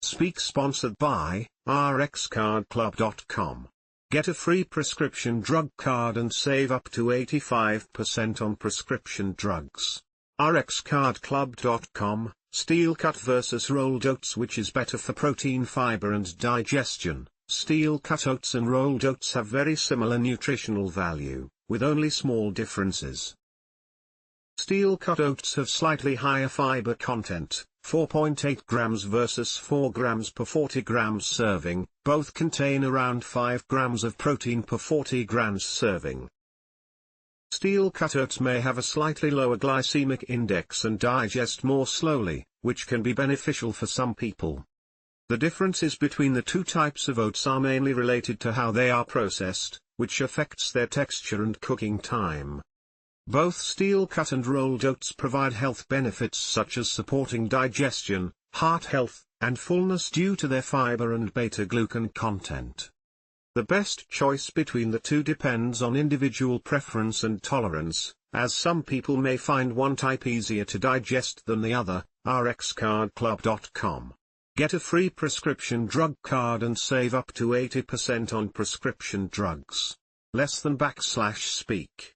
Speak sponsored by rxcardclub.com. Get a free prescription drug card and save up to 85% on prescription drugs. rxcardclub.com, Steel Cut versus rolled oats. Which is better for protein, fiber and digestion? Steel cut oats and rolled oats have very similar nutritional value, with only small differences. Steel cut oats have slightly higher fiber content, 4.8 grams versus 4 grams per 40 grams serving. Both contain around 5 grams of protein per 40 grams serving. Steel cut oats may have a slightly lower glycemic index and digest more slowly, which can be beneficial for some people. The differences between the two types of oats are mainly related to how they are processed, which affects their texture and cooking time. Both steel cut and rolled oats provide health benefits such as supporting digestion, heart health, and fullness due to their fiber and beta-glucan content. The best choice between the two depends on individual preference and tolerance, as some people may find one type easier to digest than the other. rxcardclub.com. Get a free prescription drug card and save up to 80% on prescription drugs. Less than /speak.